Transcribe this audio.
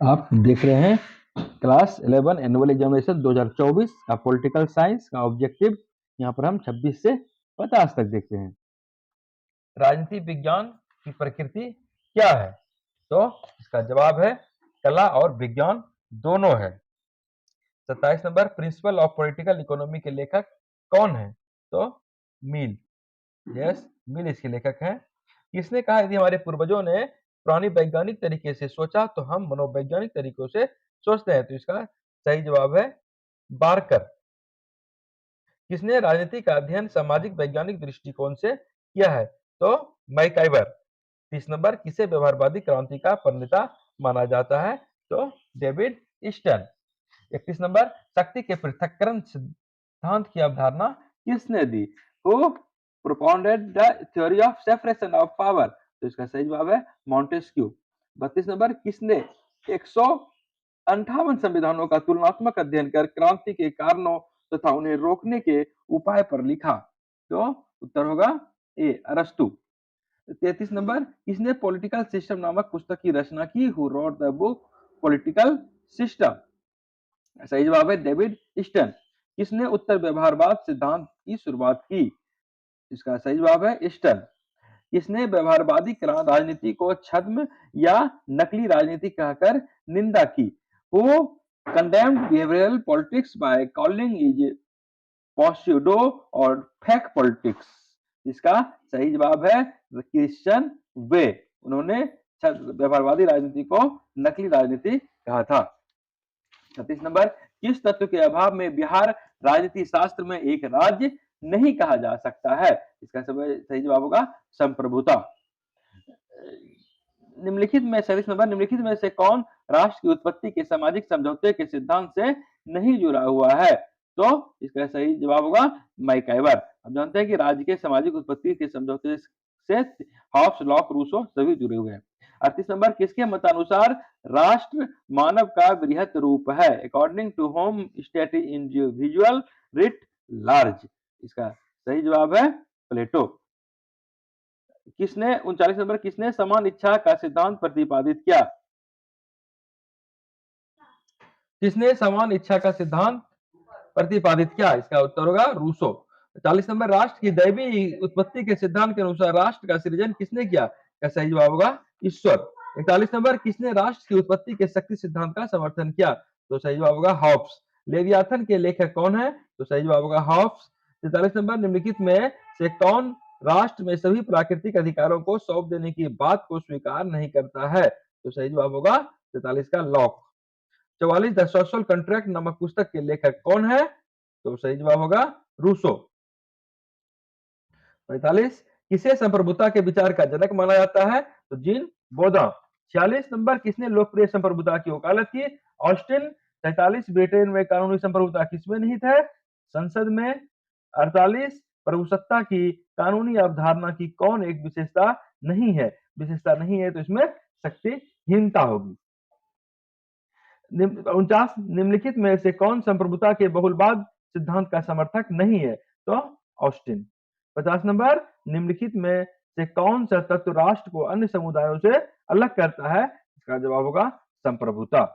आप देख रहे हैं क्लास 11 एनुअल एग्जामिनेशन 2024 का पॉलिटिकल साइंस का ऑब्जेक्टिव। यहाँ पर हम 26 से 50 तक देखते हैं। राजनीति विज्ञान की प्रकृति क्या है? तो इसका जवाब है कला और विज्ञान दोनों है। 27 number, principle of political economy के लेखक कौन है? तो मिल। यस, मिल इसके लेखक हैं। किसने कहा यदि हमारे पूर्वजों ने पुरानी वैज्ञानिक तरीके से सोचा तो हम मनोवैज्ञानिक तरीकों से सोचते हैं? तो इसका सही जवाब है बारकर। किसने राजनीति का अध्ययन सामाजिक वैज्ञानिक दृष्टिकोण से किया है? तो मैकाइवर। 30 नंबर, किसे व्यवहारवादी क्रांति का प्रणेता माना जाता है? तो डेविड ईस्टन। 31 नंबर, शक्ति के पृथक्करण सिद्धांत की अवधारणा किसने दी? Who propounded the theory of separation of power? तो इसका सही जवाब है मॉन्टेस्क्यू। 32 नंबर, किसने 158 संविधानों का तुलनात्मक अध्ययन कर क्रांति के कारणों तथा उन्हें रोकने के उपाय पर लिखा? तो उत्तर होगा ए, अरस्तु। 33 नंबर, किसने पॉलिटिकल सिस्टम नामक पुस्तक की रचना की? Who wrote the book political system? सही जवाब है डेविड ईस्टन। किसने उत्तर व्यवहारवाद सिद्धांत की शुरुआत की? इसका सही जवाब है ईस्टन। किसने व्यवहारवादी राजनीति को छद्म या नकली राजनीति कहकर निंदा की? Who condemned behavioral politics by calling it pseudo और फेक पॉलिटिक्स? इसका सही जवाब है क्रिश्चियन वे। उन्होंने व्यवहारवादी राजनीति को नकली राजनीति कहा था। 36 नंबर, किस तत्व के अभाव में बिहार राजनीति शास्त्र में एक राज्य नहीं कहा जा सकता है? इसका सही जवाब होगा संप्रभुता। निम्नलिखित में 37 नंबर, निम्नलिखित में से कौन राष्ट्र की उत्पत्ति के सामाजिक समझौते के सिद्धांत से नहीं जुड़ा हुआ है? तो इसका सही जवाब होगा मैकाइवर। हम जानते हैं कि राज्य के सामाजिक उत्पत्ति के समझौते से हॉब्स, लॉक, रूसो सभी जुड़े हुए हैं। 38 नंबर, किसके मतानुसार राष्ट्र मानव का बृहत रूप है? According to home state individual writ large? इसका सही जवाब है प्लेटो। किसने 39 नंबर, किसने समान इच्छा का सिद्धांत प्रतिपादित किया? किसने समान इच्छा का सिद्धांत प्रतिपादित किया? इसका उत्तर होगा रूसो। 40 नंबर, राष्ट्र की दैवी उत्पत्ति के सिद्धांत के अनुसार राष्ट्र का सृजन किसने किया? इसका सही जवाब होगा ईश्वर। 41 नंबर, किसने राष्ट्र की उत्पत्ति के शक्ति सिद्धांत का समर्थन किया? तो सही जवाब होगा हॉब्स। लेवियाथन के लेखक कौन है? तो सही जवाब होगा हॉब्स। 43 नंबर, निम्नलिखित में से कौन राष्ट्र में सभी प्राकृतिक अधिकारों को सौंप देने की बात को स्वीकार नहीं करता है? तो सही जवाब होगा 43 का लॉक। 44, द सोशल कॉन्ट्रैक्ट नामक पुस्तक के लेखक कौन है? तो सही जवाब होगा रूसो। 45, किसे संप्रभुता के विचार का जनक माना जाता है? तो जीन बोधा। 46 नंबर, किसने लोकप्रिय संप्रभुता की वकालत की? ऑस्टिन। 47, ब्रिटेन में कानूनी संप्रभुता किसमें निहित है? संसद में। 48, प्रभुसत्ता की कानूनी अवधारणा की कौन एक विशेषता नहीं है? विशेषता नहीं है तो इसमें शक्तिहीनता होगी। 49, निम्नलिखित में से कौन संप्रभुता के बहुलवाद सिद्धांत का समर्थक नहीं है? तो ऑस्टिन। 50 नंबर, निम्नलिखित में से कौन सा तत्व राष्ट्र को अन्य समुदायों से अलग करता है? इसका जवाब होगा संप्रभुता।